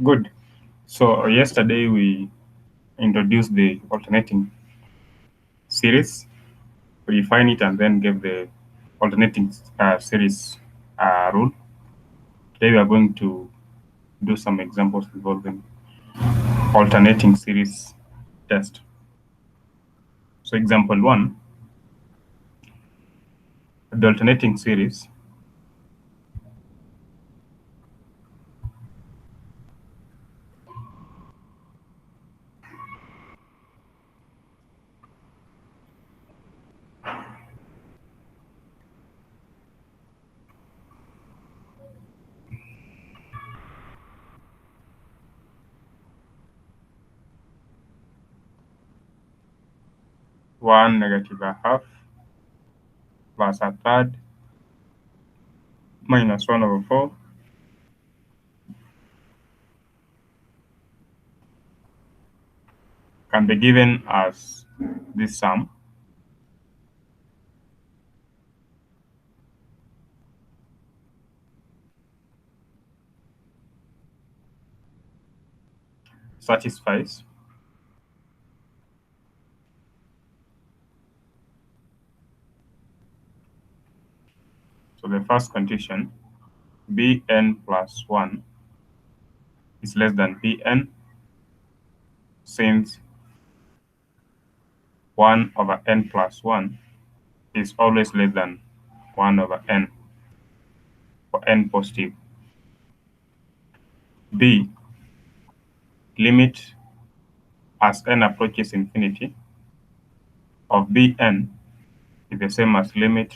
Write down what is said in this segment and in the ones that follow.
Good. So yesterday we introduced the alternating series. We define it and then give the alternating series rule. Today we are going to do some examples involving alternating series test. So example 1, the alternating series one negative a half plus a third minus 1 over 4 can be given as this sum. Satisfies so the first condition, bn plus 1 is less than bn, since 1 over n plus 1 is always less than 1 over n for n positive. B, limit as n approaches infinity of bn is the same as limit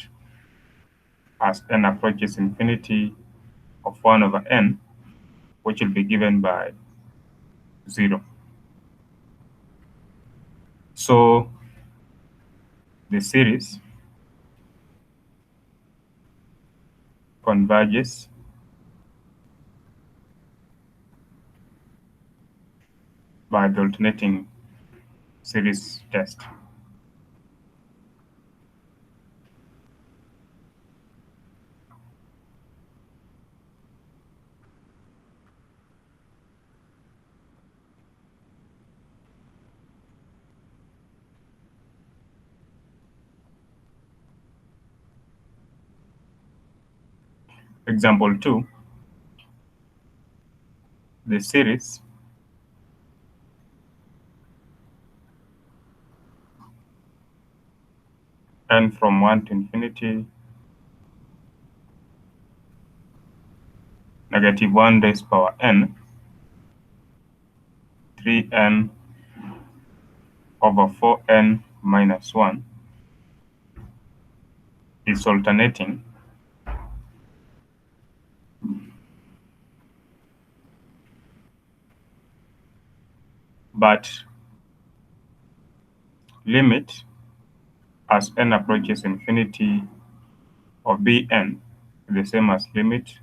as n approaches infinity of 1 over n, which will be given by 0. So the series converges by the alternating series test. Example 2, the series n from 1 to infinity negative 1 raised power n 3n over 4n minus 1 is alternating but limit as n approaches infinity of bn is the same as limit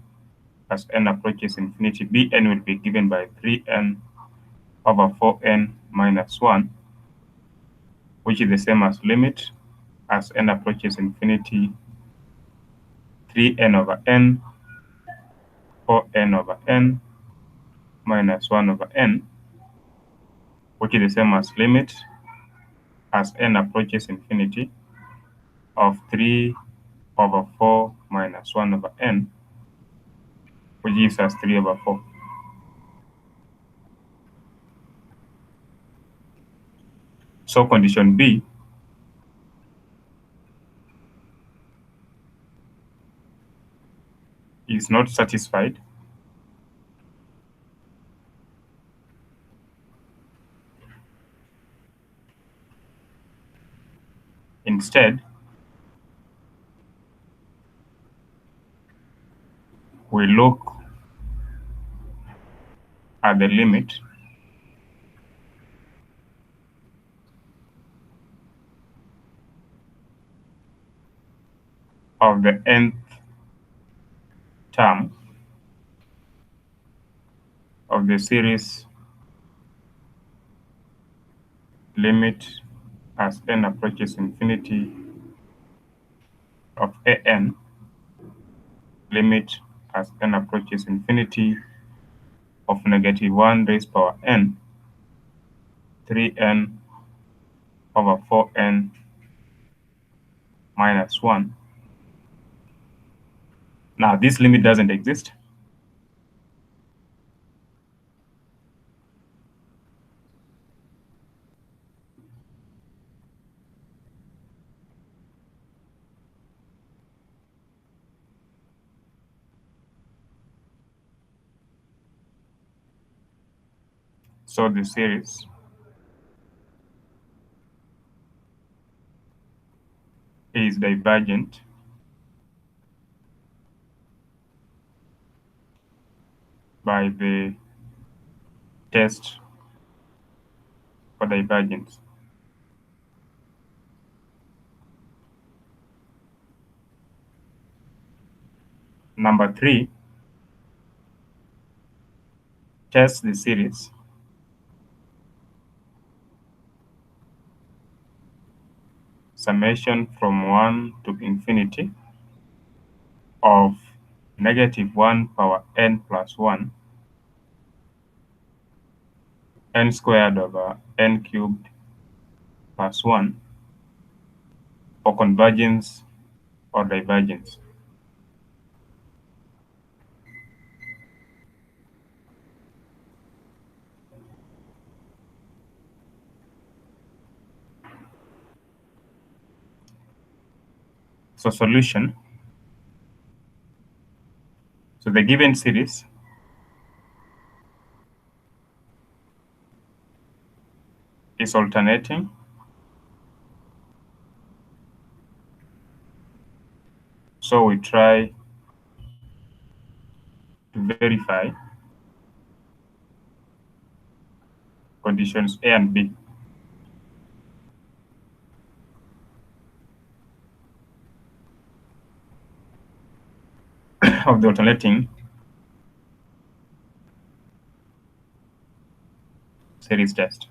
as n approaches infinity. Bn will be given by 3n over 4n minus 1, which is the same as limit as n approaches infinity 3n over n 4n over n minus 1 over n, which is the same as limit as n approaches infinity of 3 over 4 minus 1 over n, which gives us 3 over 4. So condition B is not satisfied. Instead, we look at the limit of the nth term of the series limit as n approaches infinity of an limit as n approaches infinity of negative 1 raised power n, 3n over 4n minus 1. Now, this limit doesn't exist. So the series is divergent by the test for divergence. Number 3, test the series summation from 1 to infinity of negative 1 power n plus 1 n squared over n cubed plus 1 for convergence or divergence. So solution. So the given series is alternating so we try to verify conditions A and B. Of the alternating series test.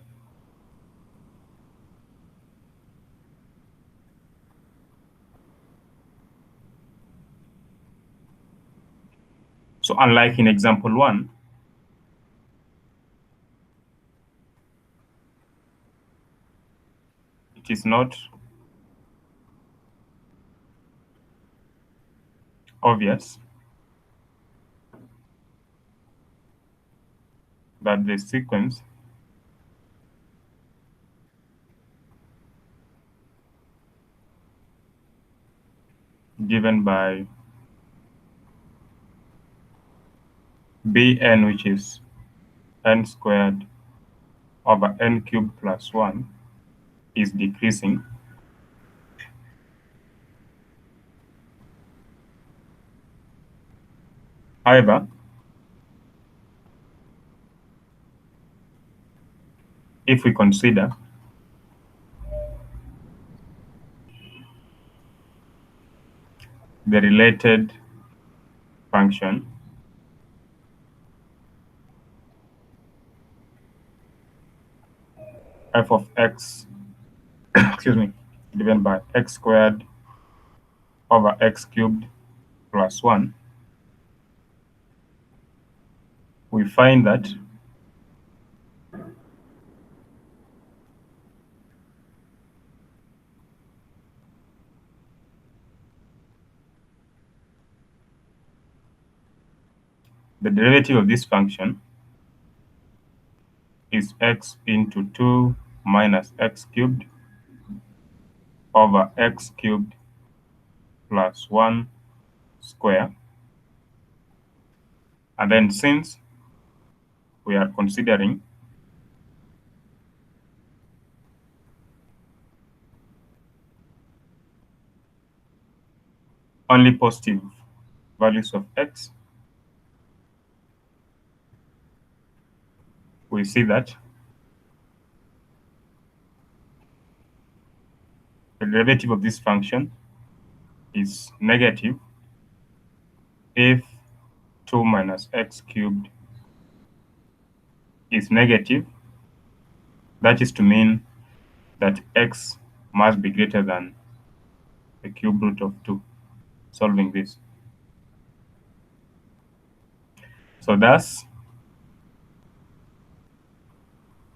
So unlike in example 1, it is not obvious that the sequence given by Bn, which is n squared over n cubed plus 1, is decreasing. However, if we consider the related function f of x, excuse me, given by x squared over x cubed plus 1, we find that the derivative of this function is x into 2 minus x cubed over x cubed plus 1 square. And then since we are considering only positive values of x, we see that the derivative of this function is negative if 2 minus x cubed is negative. That is to mean that x must be greater than the cube root of 2, solving this. So thus,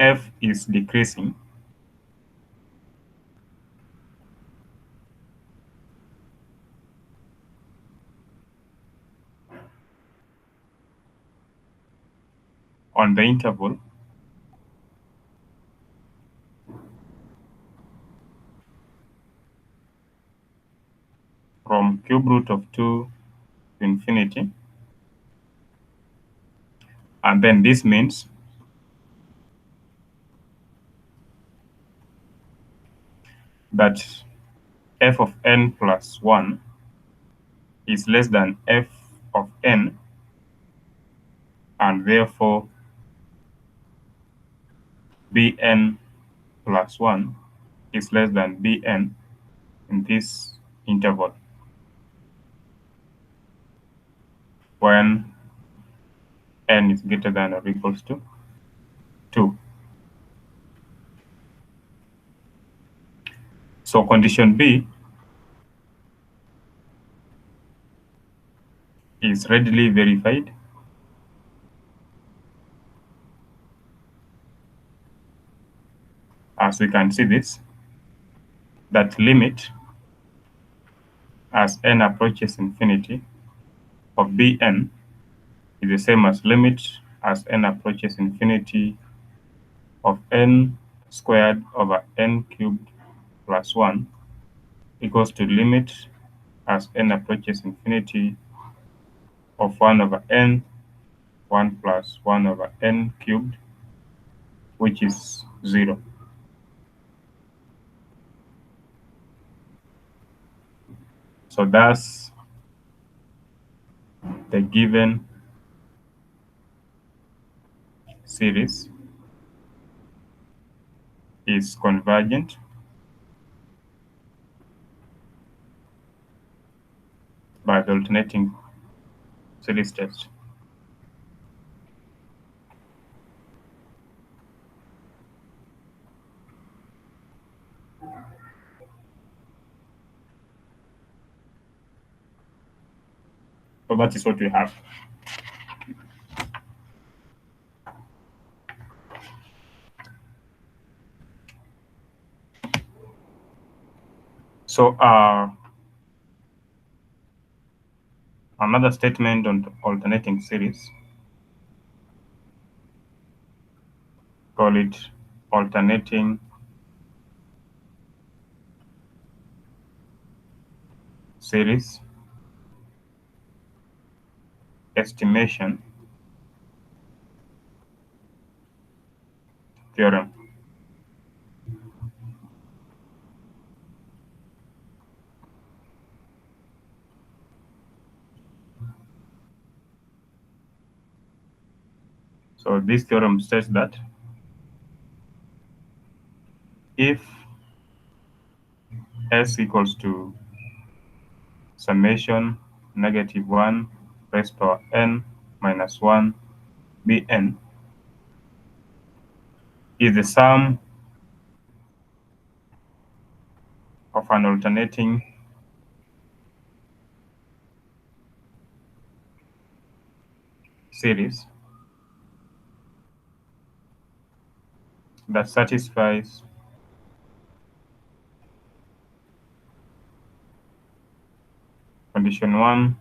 f is decreasing, on the interval from cube root of 2 to infinity. And then this means that f of n plus 1 is less than f of n, and therefore bn plus 1 is less than bn in this interval when n is greater than or equals to 2. So condition B is readily verified as we can see this, that limit as n approaches infinity of bn is the same as limit as n approaches infinity of n squared over n cubed plus 1 equals to limit as n approaches infinity of 1 over n, 1 plus 1 over n cubed, which is 0. So thus, the given series is convergent by the alternating series test. So that is what we have. So another statement on the alternating series, call it alternating series estimation theorem. So this theorem says that if S equals to summation -1 raised power n minus 1 bn is the sum of an alternating series that satisfies condition 1,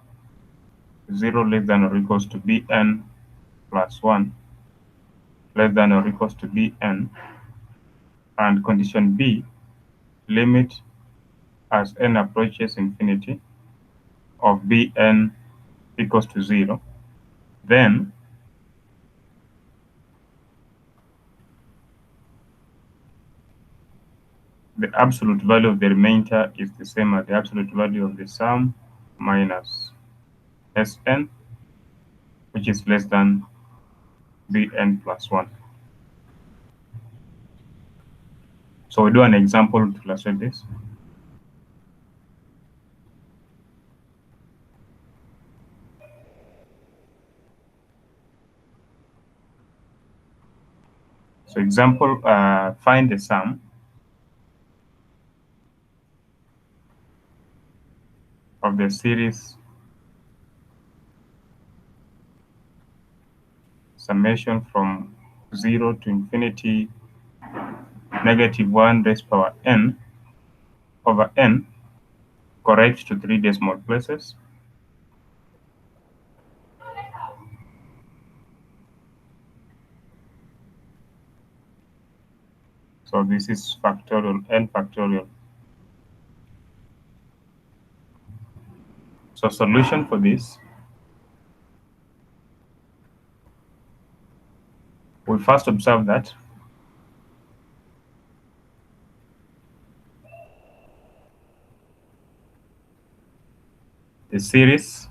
0 less than or equals to bn plus 1 less than or equals to bn, and condition B, limit as n approaches infinity of bn equals to 0, then the absolute value of the remainder is the same as the absolute value of the sum minus Sn, which is less than Bn plus 1. So we do an example to illustrate this. So example, find the sum of the series summation from 0 to infinity negative 1 raised power n over n, correct to 3 decimal places. So this is factorial n factorial. So solution for this, we first observe that the series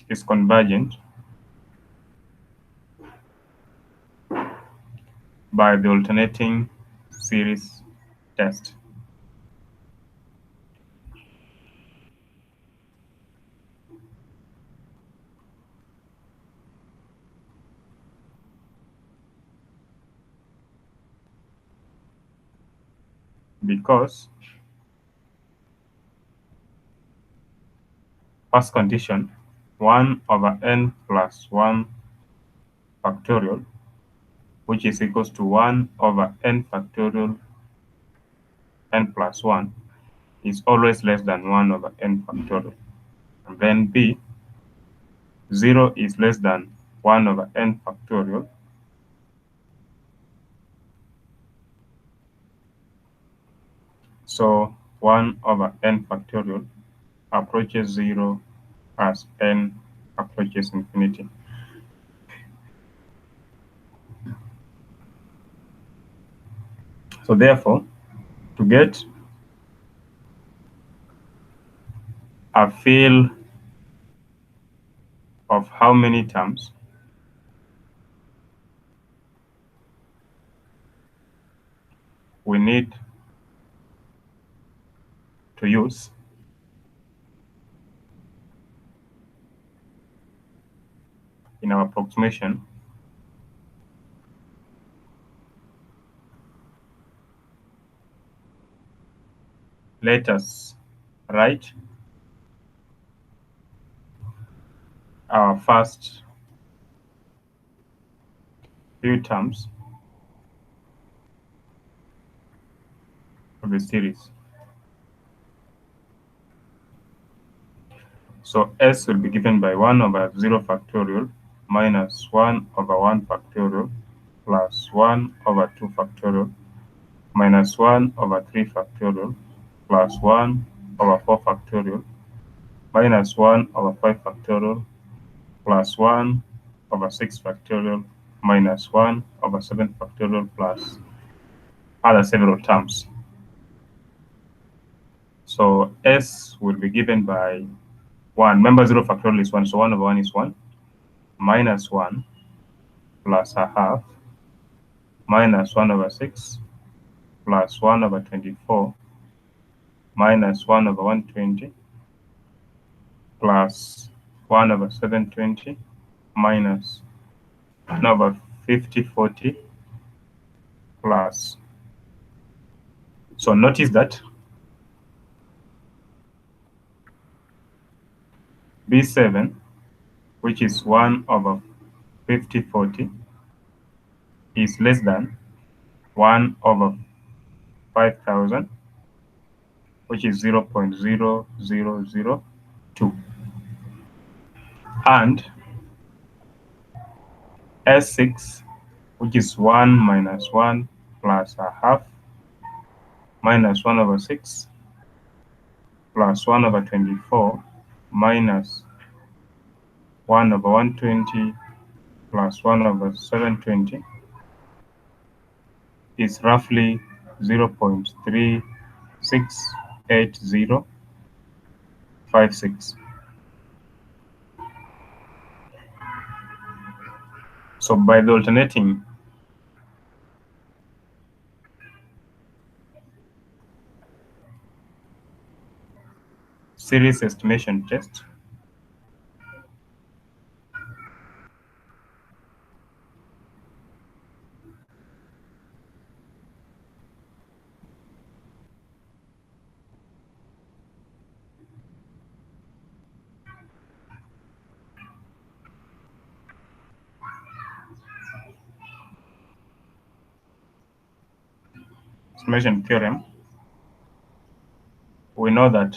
is convergent by the alternating series test. Because first condition, 1 over n plus 1 factorial, which is equals to 1 over n factorial n plus 1, is always less than 1 over n factorial. And then B, 0 is less than 1 over n factorial. So 1 over n factorial approaches 0 as n approaches infinity. So therefore, to get a feel of how many terms we need to use in our approximation, let us write our first few terms of the series. So S will be given by 1 over 0 factorial minus 1 over 1 factorial plus 1 over 2 factorial minus 1 over 3 factorial plus 1 over 4 factorial minus 1 over 5 factorial plus 1 over 6 factorial minus 1 over 7 factorial plus other several terms. So S will be given by 1. Remember 0 factorial is 1, so 1 over 1 is 1, minus 1 plus a half minus 1 over 6 plus 1 over 24 minus 1 over 120 plus 1 over 720 minus 1 over 5040 plus. So notice that B7, which is 1 over 5040, is less than 1 over 5000, which is 0.0002. And S6, which is 1 minus 1 plus a half minus 1 over 6 plus 1 over 24 minus 1 over 120 plus 1 over 720 is roughly 0.368056. So by the alternating series estimation test, estimation theorem, we know that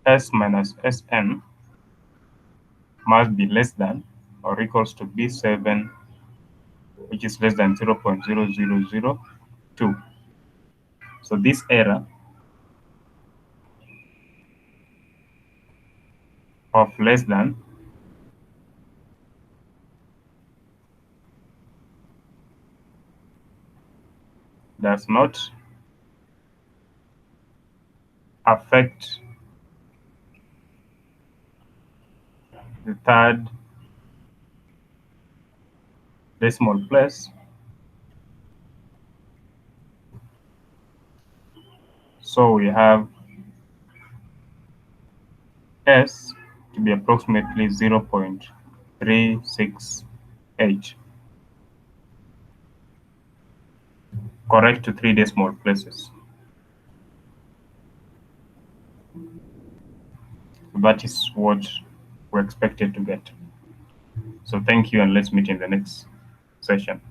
S minus Sn must be less than or equals to B7, which is less than 0.0002. So this error of less than does not affect the third decimal place. So we have S to be approximately 0.368, correct to 3 decimal places. That is what we're expected to get. So thank you, and let's meet in the next session.